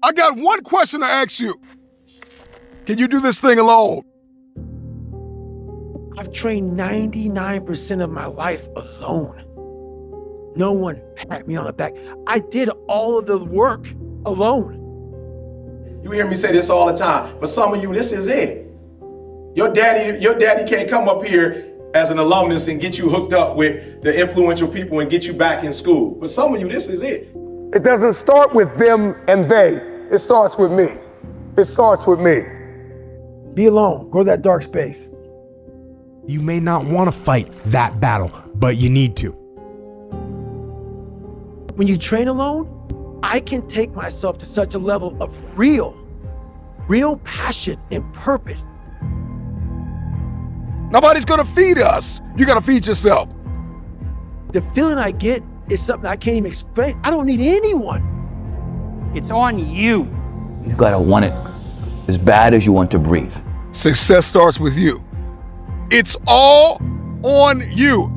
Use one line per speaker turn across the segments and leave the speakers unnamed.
I got one question to ask you. Can you do this thing alone?
I've trained 99% of my life alone. No one pat me on the back. I did all of the work alone.
You hear me say this all the time. For some of you, this is it. Your daddy can't come up here as an alumnus and get you hooked up with the influential people and get you back in school. For some of you, this is it.
It doesn't start with them and they. It starts with me. It starts with me.
Be alone. Go to that dark space.
You may not want to fight that battle, but you need to.
When you train alone, I can take myself to such a level of real passion and purpose.
Nobody's gonna feed us. You gotta feed yourself.
The feeling I get is something I can't even explain. I don't need anyone.
It's on you.
You gotta want it as bad as you want to breathe.
Success starts with you. It's all on you.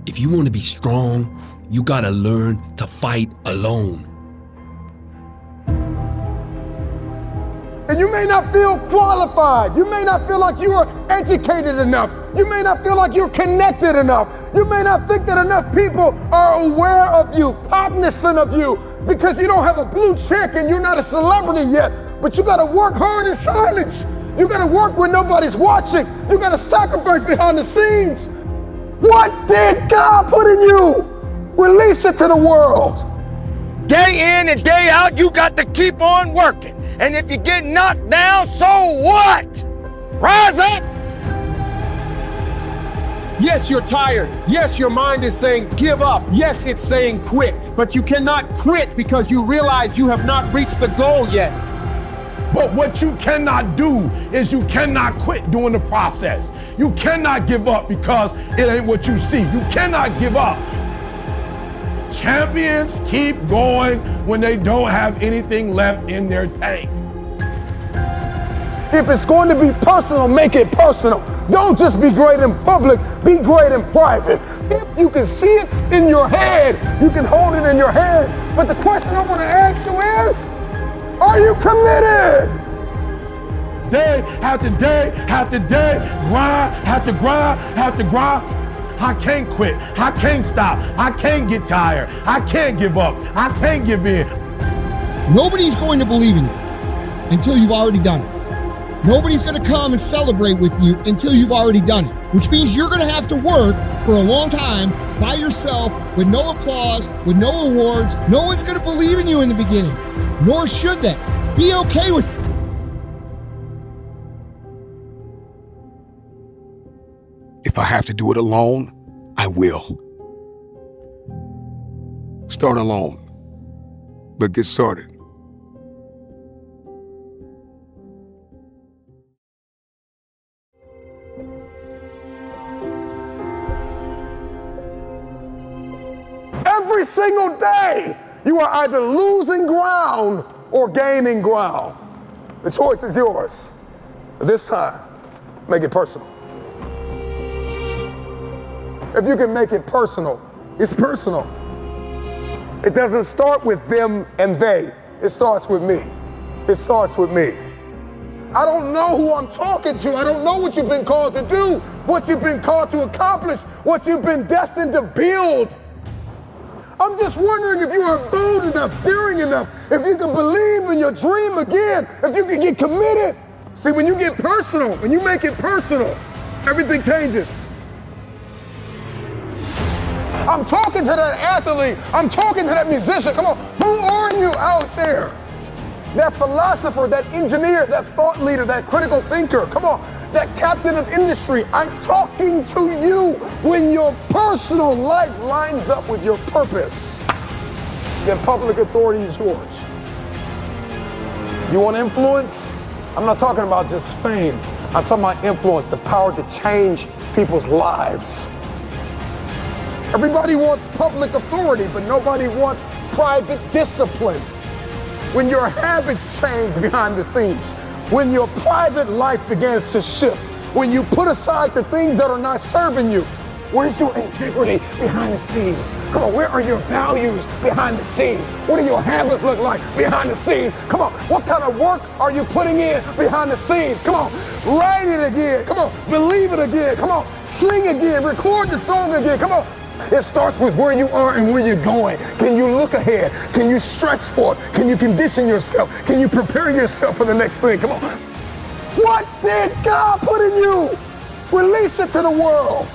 If you want to be strong, you gotta learn to fight alone.
And you may not feel qualified. You may not feel like you are educated enough. You may not feel like you're connected enough. You may not think that enough people are aware of you, cognizant of you, because you don't have a blue check and you're not a celebrity yet. But you gotta work hard in silence. You gotta work when nobody's watching. You gotta sacrifice behind the scenes. What did God put in you? Release it to the world.
Day in and day out, you got to keep on working. And if you get knocked down, so what? Rise up.
Yes, you're tired. Yes, your mind is saying give up. Yes, it's saying quit. But you cannot quit because you realize you have not reached the goal yet.
But what you cannot do is you cannot quit during the process. You cannot give up because it ain't what you see. You cannot give up. Champions keep going when they don't have anything left in their tank.
If it's going to be personal, make it personal. Don't just be great in public, be great in private. If you can see it in your head, you can hold it in your hands. But the question I want to ask you is, are you committed?
Day after day after day, grind after grind after grind. I can't quit. I can't stop. I can't get tired. I can't give up. I can't give in.
Nobody's going to believe in you until you've already done it. Nobody's going to come and celebrate with you until you've already done it, which means you're going to have to work for a long time by yourself with no applause, with no awards. No one's going to believe in you in the beginning, nor should they. Be okay with it.
If I have to do it alone, I will. Start alone, but get started. Every single day, you are either losing ground or gaining ground. The choice is yours. But this time, make it personal. If you can make it personal, it's personal. It doesn't start with them and they. It starts with me. It starts with me. I don't know who I'm talking to. I don't know what you've been called to do, what you've been called to accomplish, what you've been destined to build. I'm just wondering if you are bold enough, daring enough, if you can believe in your dream again, if you can get committed. See, when you get personal, when you make it personal, everything changes. I'm talking to that athlete. I'm talking to that musician. Come on, who are you out there? That philosopher, that engineer, that thought leader, that critical thinker. Come on, that captain of industry. I'm talking to you when your personal life lines up with your purpose. Then public authority is yours. You want influence? I'm not talking about just fame. I'm talking about influence, the power to change people's lives. Everybody wants public authority, but nobody wants private discipline. When your habits change behind the scenes, when your private life begins to shift, when you put aside the things that are not serving you, Where's your integrity behind the scenes? Come on, where are your values behind the scenes? What do your habits look like behind the scenes? Come on, what kind of work are you putting in behind the scenes? Come on, write it again. Come on, believe it again. Come on, sing again, record the song again. Come on. It starts with where you are and where you're going. Can you look ahead? Can you stretch for it? Can you condition yourself? Can you prepare yourself for the next thing? Come on. What did God put in you? Release it to the world.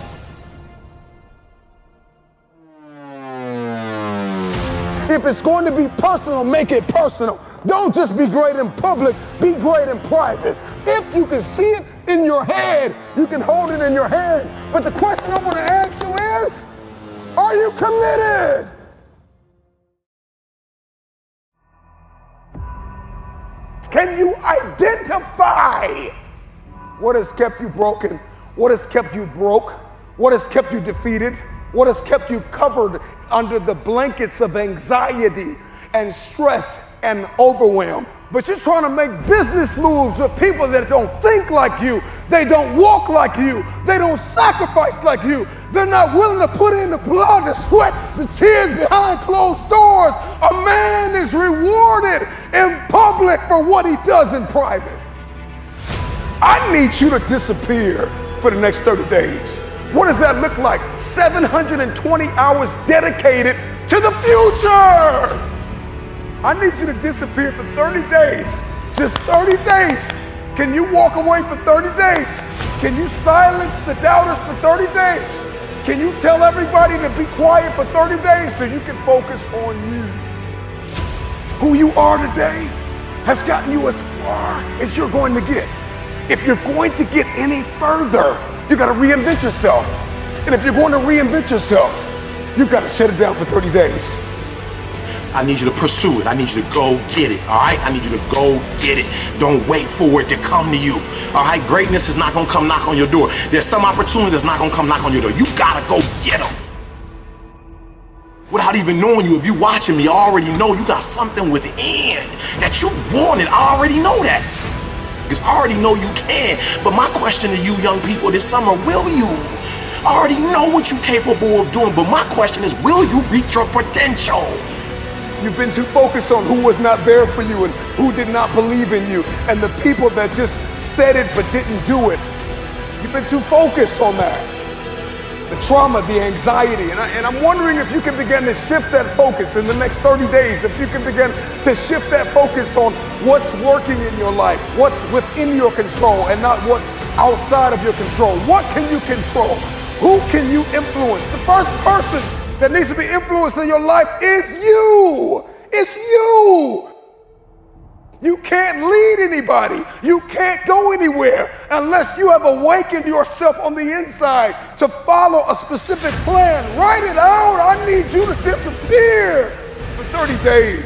If it's going to be personal, make it personal. Don't just be great in public, be great in private. If you can see it in your head, you can hold it in your hands. But the question I want to ask you is, are you committed? Can you identify what has kept you broken? What has kept you broke? What has kept you defeated? What has kept you covered under the blankets of anxiety and stress and overwhelm? But you're trying to make business moves with people that don't think like you. They don't walk like you. They don't sacrifice like you. They're not willing to put in the blood, the sweat, the tears behind closed doors. A man is rewarded in public for what he does in private. I need you to disappear for the next 30 days. What does that look like? 720 hours dedicated to the future. I need you to disappear for 30 days. Just 30 days. Can you walk away for 30 days? Can you silence the doubters for 30 days? Can you tell everybody to be quiet for 30 days so you can focus on you? Who you are today has gotten you as far as you're going to get. If you're going to get any further, you got to reinvent yourself. And if you're going to reinvent yourself, you've got to shut it down for 30 days.
I need you to pursue it. I need you to go get it, all right? I need you to go get it. Don't wait for it to come to you, all right? Greatness is not going to come knock on your door. There's some opportunity that's not going to come knock on your door. You got to go get them. Without even knowing you, if you're watching me, I already know you got something within that you wanted. I already know that. Because I already know you can. But my question to you young people this summer, will you? I already know what you're capable of doing, but my question is, will you reach your potential?
You've been too focused on who was not there for you and who did not believe in you and the people that just said it but didn't do it. You've been too focused on that. The trauma, the anxiety, and I'm wondering if you can begin to shift that focus in the next 30 days, if you can begin to shift that focus on what's working in your life, what's within your control and not what's outside of your control. What can you control? Who can you influence? The first person that needs to be influenced in your life is you. It's you. You can't lead anybody. You can't go anywhere unless you have awakened yourself on the inside to follow a specific plan. Write it out. I need you to disappear for 30 days.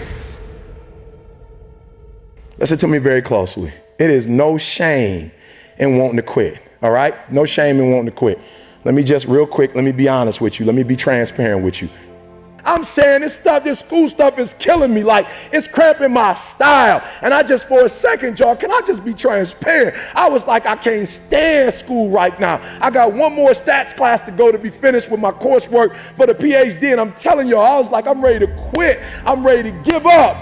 Listen to me very closely. It is no shame in wanting to quit, all right? No shame in wanting to quit. Let me just real quick, let me be honest with you. Let me be transparent with you. I'm saying this school stuff is killing me. Like, it's cramping my style. And I just, for a second, y'all, can I just be transparent? I was like, I can't stand school right now. I got one more stats class to go to be finished with my coursework for the PhD. And I'm telling y'all, I was like, I'm ready to quit. I'm ready to give up.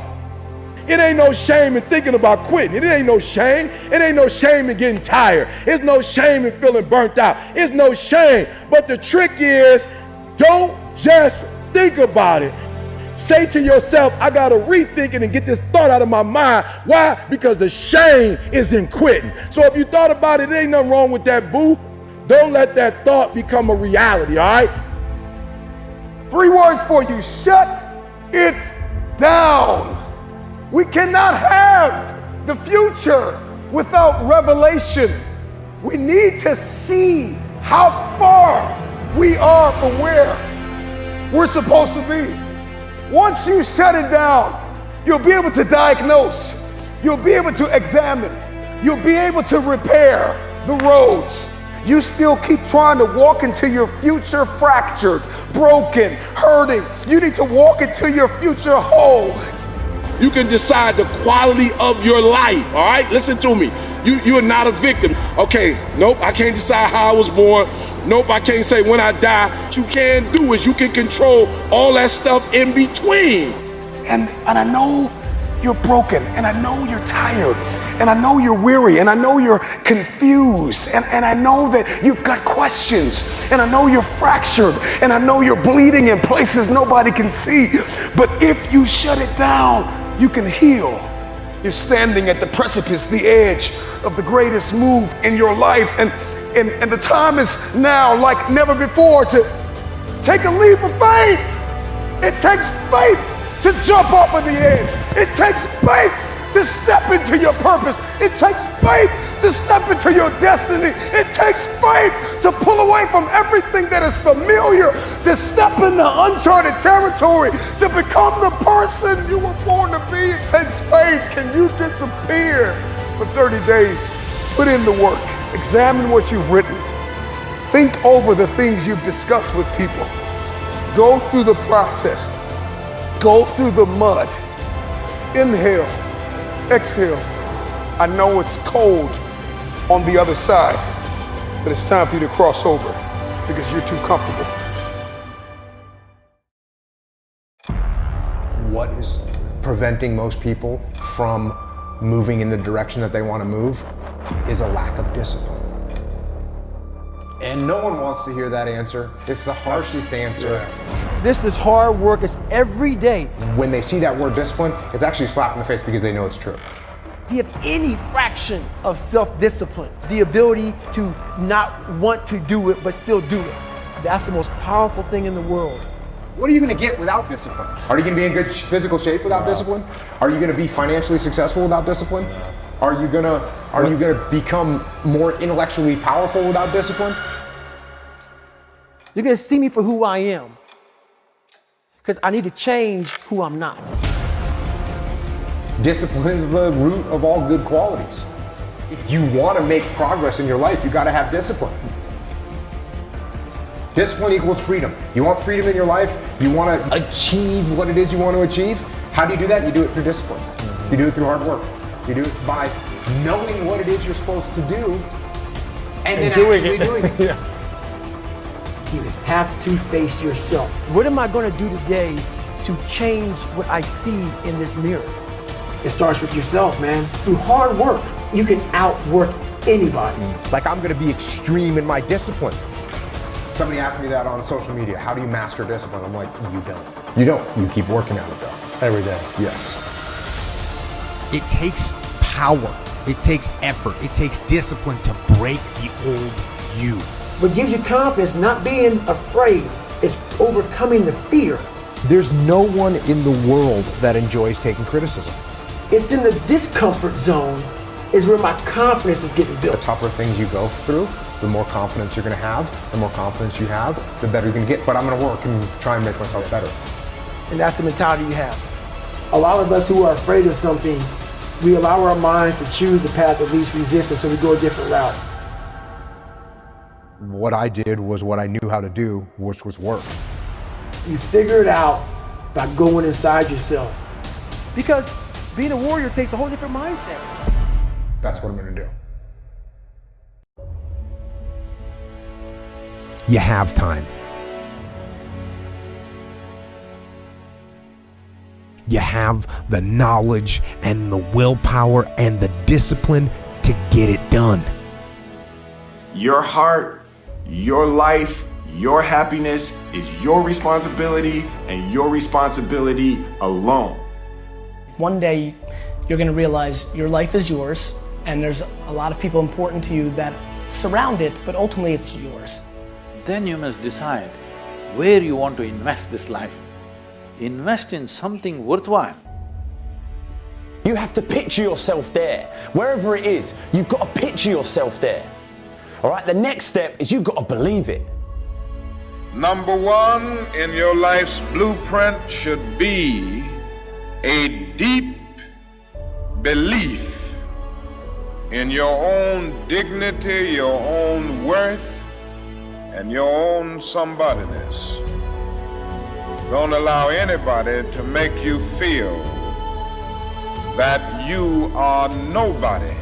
It ain't no shame in thinking about quitting. It ain't no shame. It ain't no shame in getting tired. It's no shame in feeling burnt out. It's no shame. But the trick is, don't just think about it. Say to yourself, I got to rethink it and get this thought out of my mind. Why? Because the shame is in quitting. So if you thought about it, there ain't nothing wrong with that, boo. Don't let that thought become a reality, all right?
3 words for you. Shut it down. We cannot have the future without revelation. We need to see how far we are from where we're supposed to be. Once you shut it down, you'll be able to diagnose. You'll be able to examine. You'll be able to repair the roads. You still keep trying to walk into your future fractured, broken, hurting. You need to walk into your future whole.
You can decide the quality of your life, all right? Listen to me. You are not a victim. Okay, nope, I can't decide how I was born,
Nope, I can't say when I die. What you can do is you can control all that stuff in between.
And I know you're broken, and I know you're tired, and I know you're weary, and I know you're confused, and I know that you've got questions, and I know you're fractured, and I know you're bleeding in places nobody can see. But if you shut it down, you can heal. You're standing at the precipice, the edge of the greatest move in your life, and the time is now like never before to take a leap of faith. It takes faith to jump off of the edge. It takes faith to step into your purpose. It takes faith to step into your destiny. It takes faith to pull away from everything that is familiar, to step into uncharted territory, to become the person you were born to be. It takes faith. Can you disappear for 30 days? Put in the work. Examine what you've written. Think over the things you've discussed with people. Go through the process. Go through the mud. Inhale, exhale. I know it's cold on the other side, but it's time for you to cross over because you're too comfortable.
What is preventing most people from moving in the direction that they want to move is a lack of discipline. And no one wants to hear that answer. It's the harshest answer.
This is hard work. It's every day.
When they see that word discipline, it's actually a slap in the face because they know it's true.
Do you have any fraction of self-discipline, the ability to not want to do it but still do it? That's the most powerful thing in the world.
What are you going to get without discipline? Are you going to be in good physical shape without discipline? Are you going to be financially successful without discipline? Are you going to become more intellectually powerful without discipline?
You're going to see me for who I am, because I need to change who I'm not.
Discipline is the root of all good qualities. If you want to make progress in your life, you got to have discipline. Discipline equals freedom. You want freedom in your life? You want to achieve what it is you want to achieve? How do you do that? You do it through discipline. You do it through hard work. You do it by knowing what it is you're supposed to do and then actually doing it.
Yeah. You have to face yourself. What am I going to do today to change what I see in this mirror? It starts with yourself, man. Through hard work, you can outwork anybody.
Like, I'm going to be extreme in my discipline. Somebody asked me that on social media. How do you master discipline? I'm like, you don't. You don't. You keep working at it though. Every day. Yes.
It takes power. It takes effort. It takes discipline to break the old you.
What gives you confidence, not being afraid, is overcoming the fear.
There's no one in the world that enjoys taking criticism.
It's in the discomfort zone is where my confidence is getting built.
The tougher things you go through, the more confidence you're going to have. The more confidence you have, the better you're going to get. But I'm going to work and try and make myself better.
And that's the mentality you have. A lot of us who are afraid of something, we allow our minds to choose the path of least resistance, so we go a different route.
What I did was what I knew how to do, which was work.
You figure it out by going inside yourself. Because being a warrior takes a whole different mindset.
That's what I'm going to do.
You have time. You have the knowledge and the willpower and the discipline to get it done.
Your heart, your life, your happiness is your responsibility and your responsibility alone.
One day, you're going to realize your life is yours, and there's a lot of people important to you that surround it, but ultimately it's yours.
Then you must decide where you want to invest this life. Invest in something worthwhile.
You have to picture yourself there. Wherever it is, you've got to picture yourself there. All right, the next step is you've got to believe it.
Number one in your life's blueprint should be a deep belief in your own dignity, your own worth, and your own somebodyness. Don't allow anybody to make you feel that you are nobody.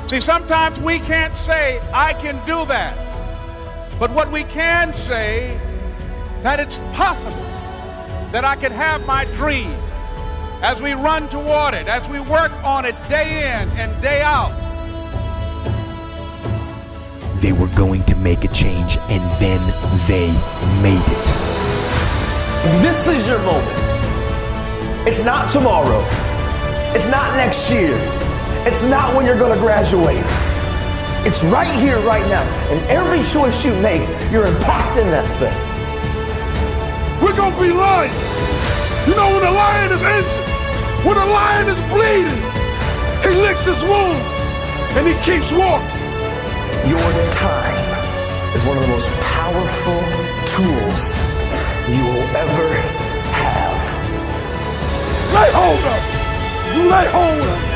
See, sometimes we can't say, I can do that. But what we can say, that it's possible that I can have my dream as we run toward it, as we work on it day in and day out.
They were going to make a change, and then they made it.
This is your moment. It's not tomorrow. It's not next year. It's not when you're going to graduate. It's right here, right now. And every choice you make, you're impacting that thing.
We're going to be lions. You know, when a lion is injured, when a lion is bleeding, he licks his wounds and he keeps walking.
Your time is one of the most powerful tools you will ever have.
Lay hold of it. You lay hold of it.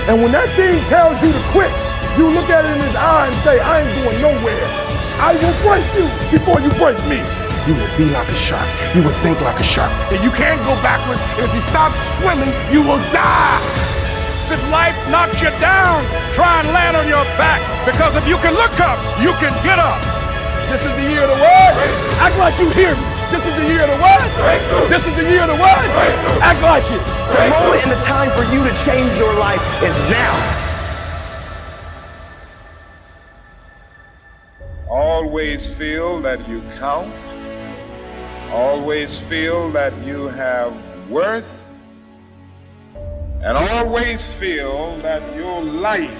And when that thing tells you to quit, you look at it in his eye and say, I ain't going nowhere. I will break you before you break me. You will be like a shark. You will think like a shark. And you can't go backwards. And if you stop swimming, you will die.
If life knocks you down, try and land on your back. Because if you can look up, you can get up.
This is the year of the what? Act like you hear me. This is the year of the what? This is the year of the what? Act like it.
The moment and the time for you to change your life is now.
Always feel that you count. Always feel that you have worth. And always feel that your life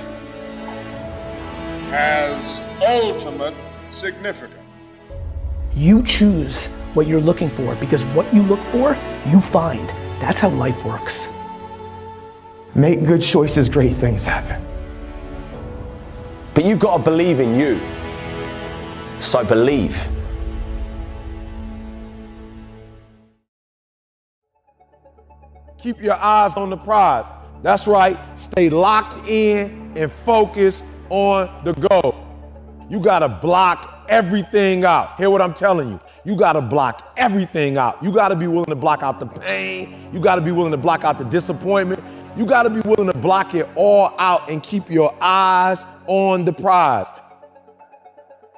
has ultimate significance.
You choose what you're looking for, because what you look for, you find. That's how life works.
Make good choices, great things happen. But you've got to believe in you. So believe.
Keep your eyes on the prize. That's right. Stay locked in and focus on the goal. You got to block everything out. Hear what I'm telling you. You got to block everything out. You got to be willing to block out the pain. You got to be willing to block out the disappointment. You got to be willing to block it all out and keep your eyes on the prize.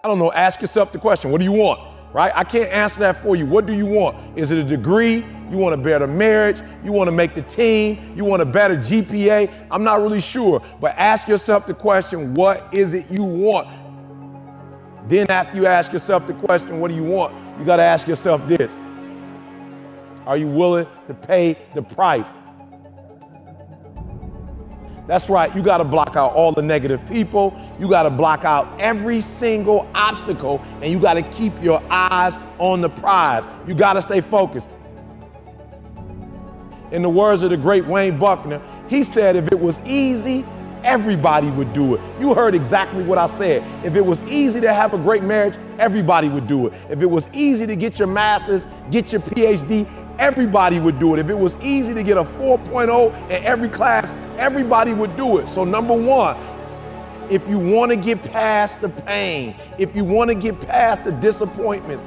I don't know, ask yourself the question, what do you want? Right? I can't answer that for you. What do you want? Is it a degree? You want a better marriage? You want to make the team? You want a better GPA? I'm not really sure, but ask yourself the question, what is it you want? Then after you ask yourself the question, what do you want? You got to ask yourself this. Are you willing to pay the price? That's right, you got to block out all the negative people. You got to block out every single obstacle, and you got to keep your eyes on the prize. You got to stay focused. In the words of the great Wayne Buckner, he said, if it was easy, everybody would do it. You heard exactly what I said. If it was easy to have a great marriage, everybody would do it. If it was easy to get your master's, get your PhD, everybody would do it. If it was easy to get a 4.0 in every class, everybody would do it. So number one, if you want to get past the pain, if you want to get past the disappointments,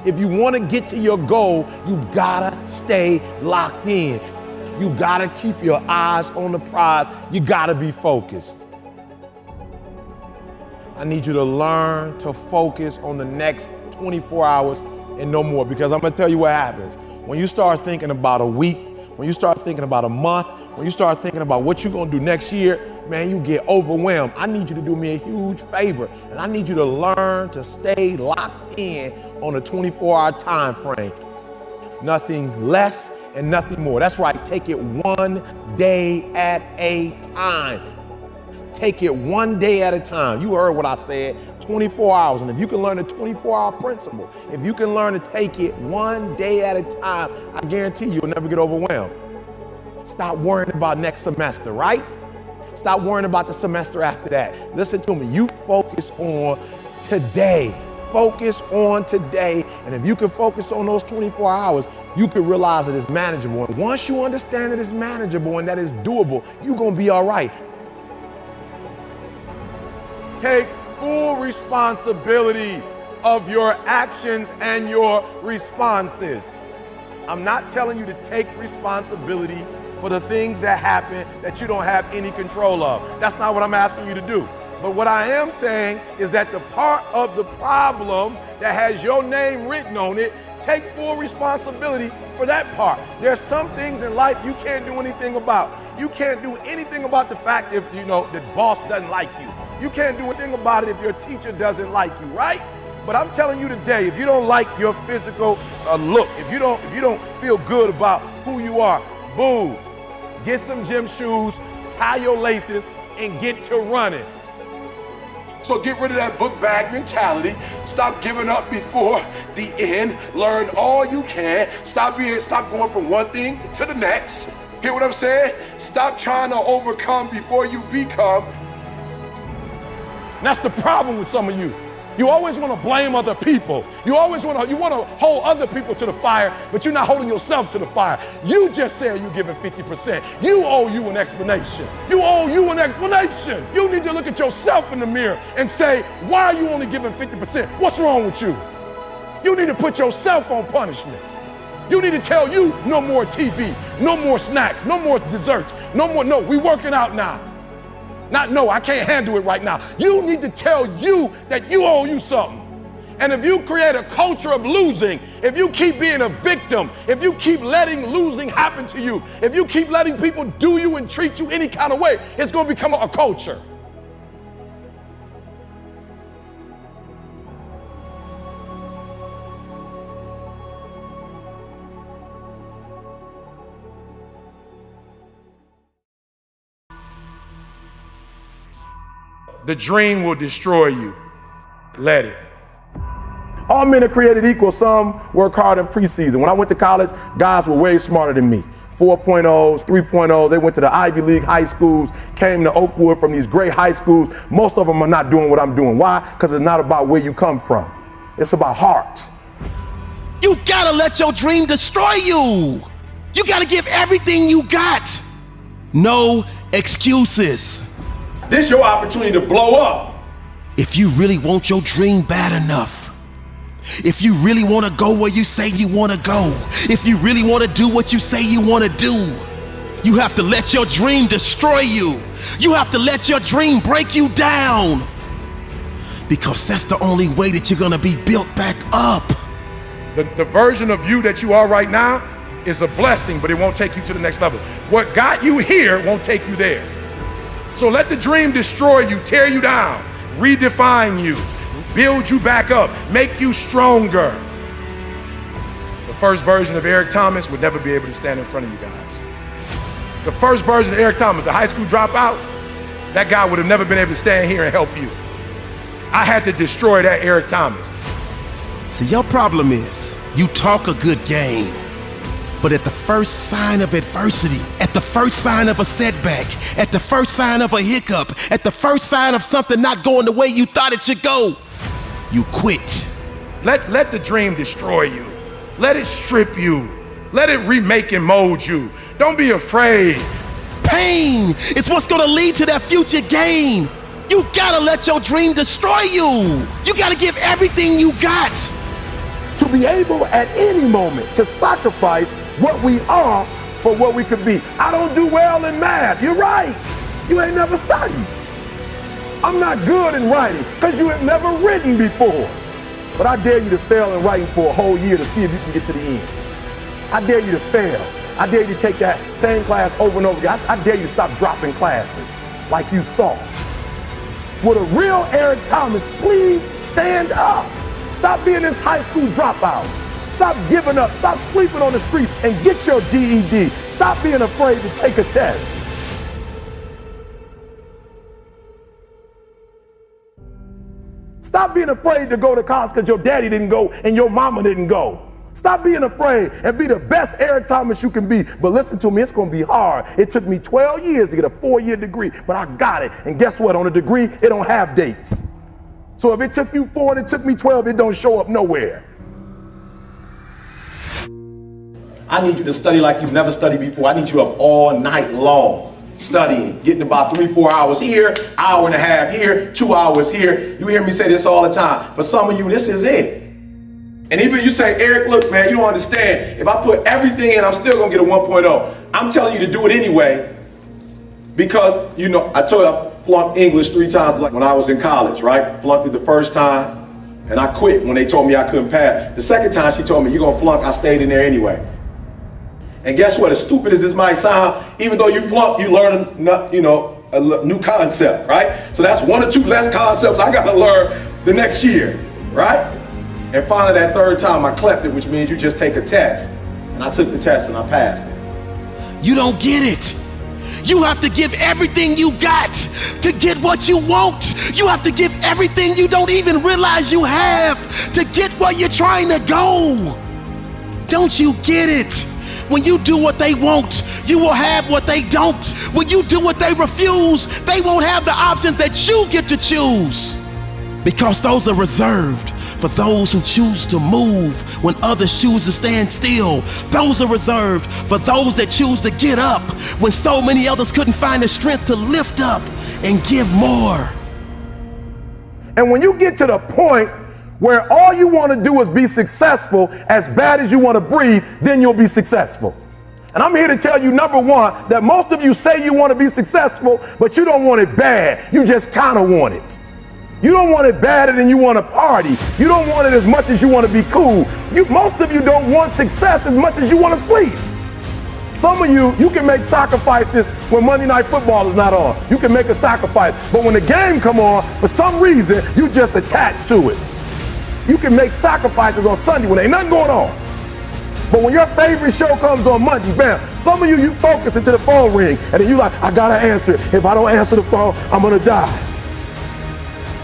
if you want to get to your goal, you gotta stay locked in. You gotta keep your eyes on the prize. You gotta be focused. I need you to learn to focus on the next 24 hours and no more, because I'm gonna tell you what happens. When you start thinking about a week, when you start thinking about a month, when you start thinking about what you're gonna do next year, man, you get overwhelmed. I need you to do me a huge favor, and I need you to learn to stay locked in on a 24-hour time frame. Nothing less and nothing more. That's right, take it one day at a time. Take it one day at a time. You heard what I said, 24 hours. And if you can learn the 24-hour principle, if you can learn to take it one day at a time, I guarantee you'll never get overwhelmed. Stop worrying about next semester, right? Stop worrying about the semester after that. Listen to me, you focus on today. Focus on today. And if you can focus on those 24 hours, you can realize that it's manageable. And once you understand that it's manageable and that it's doable, you're gonna be all right. Take full responsibility of your actions and your responses. I'm not telling you to take responsibility for the things that happen that you don't have any control of. That's not what I'm asking you to do. But what I am saying is that the part of the problem that has your name written on it, take full responsibility for that part. There's some things in life you can't do anything about. You can't do anything about the fact if, you know, the boss doesn't like you. You can't do anything about it if your teacher doesn't like you, right? But I'm telling you today, if you don't like your physical look, if you don't feel good about who you are, boo. Get some gym shoes, tie your laces, and get to running.
So get rid of that book bag mentality. Stop giving up before the end. Learn all you can. Stop going from one thing to the next. Hear what I'm saying? Stop trying to overcome before you become.
And that's the problem with some of you. You always want to blame other people. You always want to hold other people to the fire, but you're not holding yourself to the fire. You just said you're giving 50%. You owe you an explanation. You owe you an explanation. You need to look at yourself in the mirror and say, why are you only giving 50%? What's wrong with you? You need to put yourself on punishment. You need to tell you no more TV, no more snacks, no more desserts, no, we working out now. Not no, I can't handle it right now. You need to tell you that you owe you something. And if you create a culture of losing, if you keep being a victim, if you keep letting losing happen to you, if you keep letting people do you and treat you any kind of way, it's going to become a culture. The dream will destroy you. Let it.
All men are created equal. Some work hard in preseason. When I went to college, guys were way smarter than me. 4.0s, 3.0s. They went to the Ivy League high schools, came to Oakwood from these great high schools. Most of them are not doing what I'm doing. Why? Because it's not about where you come from. It's about heart.
You gotta let your dream destroy you. You gotta give everything you got. No excuses.
This is your opportunity to blow up.
If you really want your dream bad enough, if you really want to go where you say you want to go, if you really want to do what you say you want to do, you have to let your dream destroy you. You have to let your dream break you down. Because that's the only way that you're going to be built back up.
The version of you that you are right now is a blessing, but it won't take you to the next level. What got you here won't take you there. So let the dream destroy you, tear you down, redefine you, build you back up, make you stronger. The first version of Eric Thomas would never be able to stand in front of you guys. The first version of Eric Thomas, the high school dropout, that guy would have never been able to stand here and help you. I had to destroy that Eric Thomas.
See, your problem is you talk a good game, but at the first sign of adversity, at the first sign of a setback, at the first sign of a hiccup, at the first sign of something not going the way you thought it should go, you quit.
Let the dream destroy you. Let it strip you. Let it remake and mold you. Don't be afraid.
Pain is what's gonna lead to that future gain. You gotta let your dream destroy you. You gotta give everything you got.
To be able at any moment to sacrifice what we are for what we could be. I don't do well in math. You're right. You ain't never studied. I'm not good in writing because you have never written before. But I dare you to fail in writing for a whole year to see if you can get to the end. I dare you to fail. I dare you to take that same class over and over again. I dare you to stop dropping classes like you saw. Would a real Eric Thomas please stand up? Stop being this high school dropout. Stop giving up. Stop sleeping on the streets and get your GED. Stop being afraid to take a test. Stop being afraid to go to college because your daddy didn't go and your mama didn't go. Stop being afraid and be the best Eric Thomas you can be. But listen to me, it's going to be hard. It took me 12 years to get a 4-year degree, but I got it. And guess what? On a degree, it don't have dates. So if it took you 4 and it took me 12, it don't show up nowhere. I need you to study like you've never studied before. I need you up all night long, studying, getting about 3-4 hours here, hour and a half here, 2 hours here. You hear me say this all the time. For some of you, this is it. And even you say, Eric, look, man, you don't understand. If I put everything in, I'm still gonna get a 1.0. I'm telling you to do it anyway because, you know, I told you I flunked English 3 times when I was in college, right? Flunked it the first time, and I quit when they told me I couldn't pass. The second time she told me, you're gonna flunk, I stayed in there anyway. And guess what, as stupid as this might sound, even though you flunk, you learn, a new concept, right? So that's 1 or 2 less concepts I gotta learn the next year, right? And finally that third time I clept it, which means you just take a test. And I took the test and I passed it.
You don't get it. You have to give everything you got to get what you want. You have to give everything you don't even realize you have to get where you're trying to go. Don't you get it? When you do what they want, you will have what they don't. When you do what they refuse, they won't have the options that you get to choose. Because those are reserved for those who choose to move when others choose to stand still. Those are reserved for those that choose to get up when so many others couldn't find the strength to lift up and give more.
And when you get to the point where all you want to do is be successful as bad as you want to breathe, then you'll be successful. And I'm here to tell you, number one, that most of you say you want to be successful, but you don't want it bad. You just kind of want it. You don't want it badder than you want to party. You don't want it as much as you want to be cool. Most of you don't want success as much as you want to sleep. Some of you can make sacrifices when Monday Night Football is not on. You can make a sacrifice. But when the game come on, for some reason, you just attach to it. You can make sacrifices on Sunday when ain't nothing going on. But when your favorite show comes on Monday, bam, some of you focus until the phone ring, and then you like, I gotta answer it. If I don't answer the phone, I'm gonna die.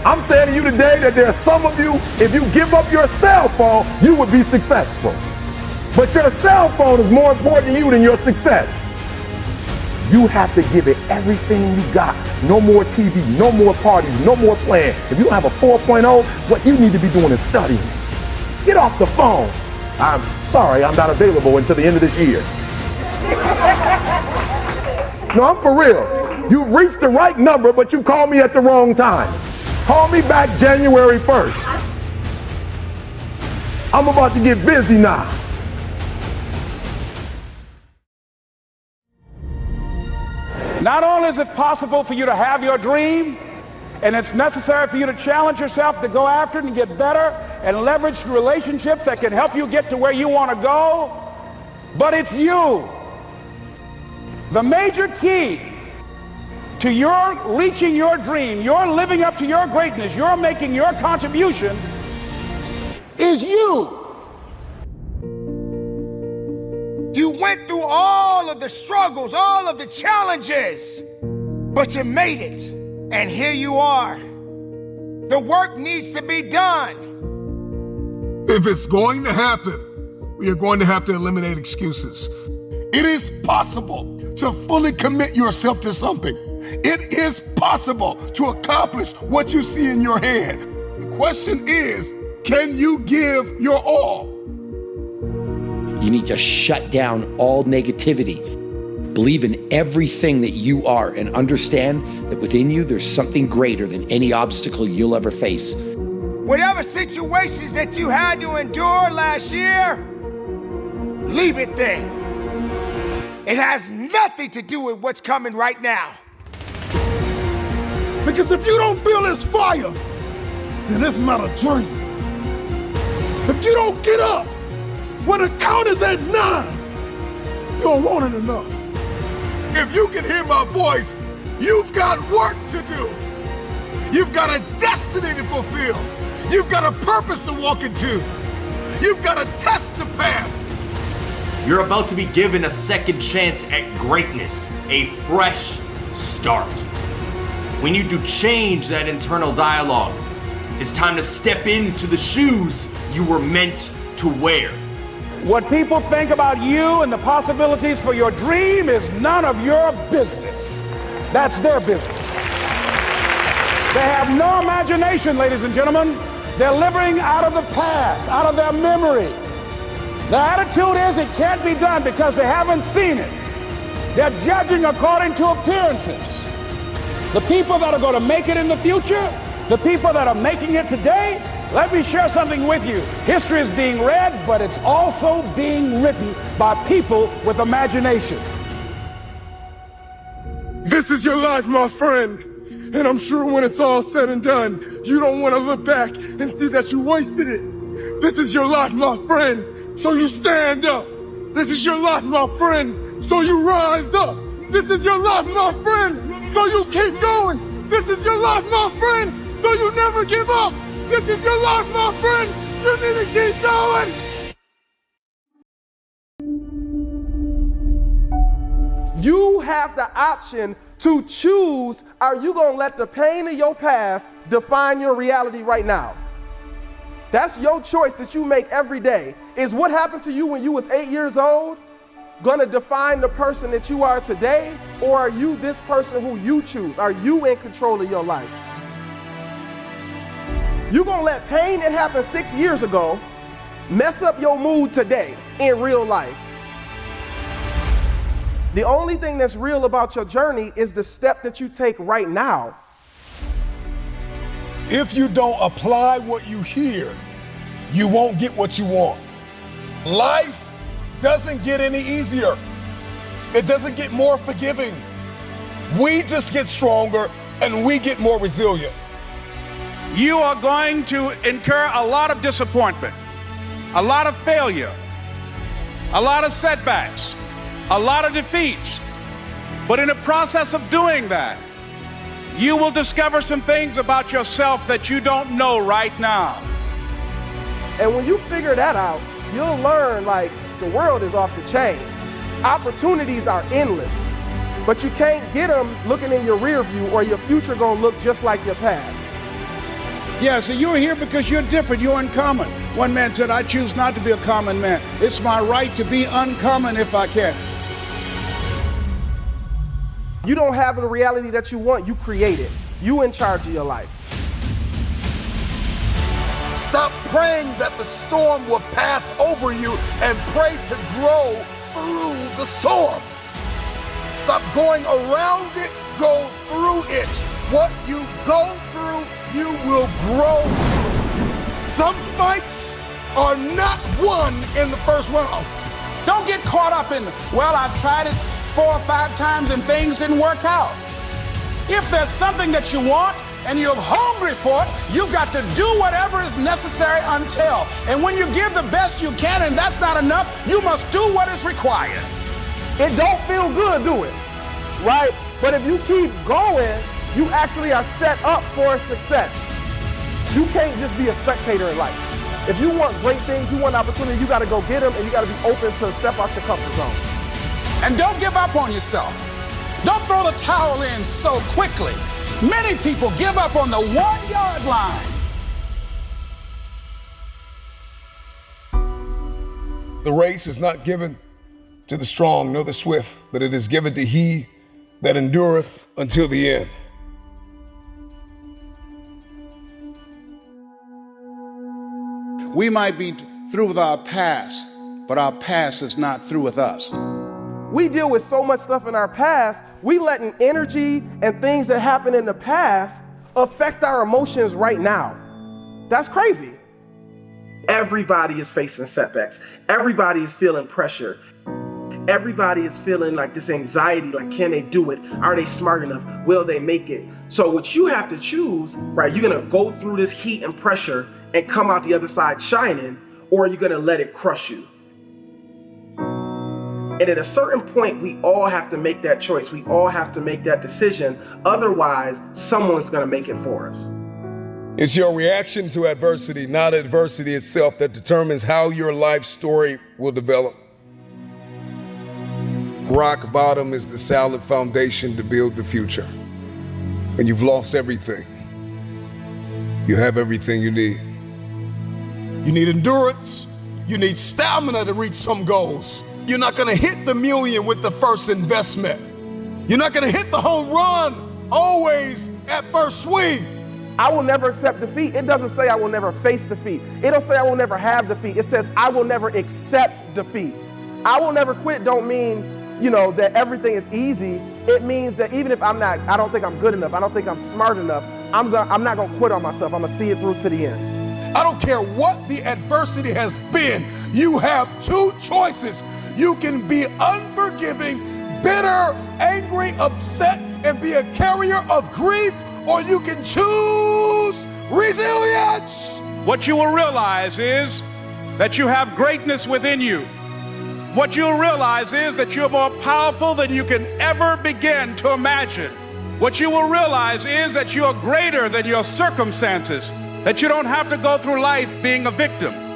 I'm saying to you today that there are some of you, if you give up your cell phone, you would be successful. But your cell phone is more important to you than your success. You have to give it everything you got. No more TV, no more parties, no more playing. If you don't have a 4.0, what you need to be doing is studying. Get off the phone. I'm sorry, I'm not available until the end of this year. No, I'm for real. You reached the right number, but you called me at the wrong time. Call me back January 1st. I'm about to get busy now.
Not only is it possible for you to have your dream, and it's necessary for you to challenge yourself to go after it and get better and leverage relationships that can help you get to where you want to go, but it's you. The major key to your reaching your dream, your living up to your greatness, your making your contribution is you.
You went through all of the struggles, all of the challenges, but you made it, and here you are. The work needs to be done.
If it's going to happen, we are going to have to eliminate excuses. It is possible to fully commit yourself to something. It is possible to accomplish what you see in your head. The question is, can you give your all?
You need to shut down all negativity. Believe in everything that you are and understand that within you there's something greater than any obstacle you'll ever face.
Whatever situations that you had to endure last year, leave it there. It has nothing to do with what's coming right now.
Because if you don't feel this fire, then it's not a dream. If you don't get up when the count is at 9, you don't want it enough. If you can hear my voice, you've got work to do. You've got a destiny to fulfill. You've got a purpose to walk into. You've got a test to pass.
You're about to be given a second chance at greatness, a fresh start. We need to change that internal dialogue. It's time to step into the shoes you were meant to wear.
What people think about you and the possibilities for your dream is none of your business. That's their business. They have no imagination, ladies and gentlemen. They're living out of the past, out of their memory. Their attitude is it can't be done because they haven't seen it. They're judging according to appearances. The people that are going to make it in the future, the people that are making it today, Let me share something with you. History is being read, but it's also being written by people with imagination.
This is your life, my friend. And I'm sure when it's all said and done, you don't want to look back and see that you wasted it. This is your life, my friend. So you stand up. This is your life, my friend. So you rise up. This is your life, my friend. So you keep going. This is your life, my friend. So you never give up. This is your life, my friend. You need to keep going.
You have the option to choose, are you gonna let the pain of your past define your reality right now? That's your choice that you make every day. Is what happened to you when you was 8 years old gonna define the person that you are today? Or are you this person who you choose? Are you in control of your life? You gonna let pain that happened 6 years ago mess up your mood today in real life? The only thing that's real about your journey is the step that you take right now.
If you don't apply what you hear, you won't get what you want. Life doesn't get any easier. It doesn't get more forgiving. We just get stronger and we get more resilient.
You are going to incur a lot of disappointment, a lot of failure, a lot of setbacks, a lot of defeats. But in the process of doing that, you will discover some things about yourself that you don't know right now.
And when you figure that out, you'll learn like the world is off the chain. Opportunities are endless, but you can't get them looking in your rear view or your future gonna look just like your past.
Yeah, so you're here because you're different, you're uncommon. One man said, I choose not to be a common man. It's my right to be uncommon if I can.
You don't have the reality that you want, you create it. You in charge of your life.
Stop praying that the storm will pass over you and pray to grow through the storm. Stop going around it, go through it. What you go through, you will grow. Some fights are not won in the first round.
Don't get caught up in, well, I've tried it 4 or 5 times and things didn't work out. If there's something that you want and you're hungry for it, you've got to do whatever is necessary until. And when you give the best you can and that's not enough, you must do what is required.
It don't feel good, do it? Right? But if you keep going, you actually are set up for success. You can't just be a spectator in life. If you want great things, you want opportunity, you gotta go get them and you gotta be open to step out your comfort zone.
And don't give up on yourself. Don't throw the towel in so quickly. Many people give up on the 1-yard line.
The race is not given to the strong nor the swift, but it is given to he that endureth until the end.
We might be through with our past, but our past is not through with us.
We deal with so much stuff in our past, we letting energy and things that happened in the past affect our emotions right now. That's crazy. Everybody is facing setbacks. Everybody is feeling pressure. Everybody is feeling like this anxiety, like can they do it? Are they smart enough? Will they make it? So what you have to choose, right, you're gonna go through this heat and pressure and come out the other side shining, or you're gonna let it crush you. And at a certain point, we all have to make that choice. We all have to make that decision. Otherwise, someone's gonna make it for us.
It's your reaction to adversity, not adversity itself, that determines how your life story will develop. Rock bottom is the solid foundation to build the future. When you've lost everything, you have everything you need. You need endurance. You need stamina to reach some goals. You're not gonna hit the million with the first investment. You're not gonna hit the home run always at first swing.
I will never accept defeat. It doesn't say I will never face defeat. It don't say I will never have defeat. It says I will never accept defeat. I will never quit don't mean, that everything is easy. It means that even if I don't think I'm good enough, I don't think I'm smart enough, I'm not gonna quit on myself. I'm gonna see it through to the end.
I don't care what the adversity has been. You have two choices. You can be unforgiving, bitter, angry, upset, and be a carrier of grief, or you can choose resilience.
What you will realize is that you have greatness within you. What you'll realize is that you're more powerful than you can ever begin to imagine. What you will realize is that you're greater than your circumstances, that you don't have to go through life being a victim.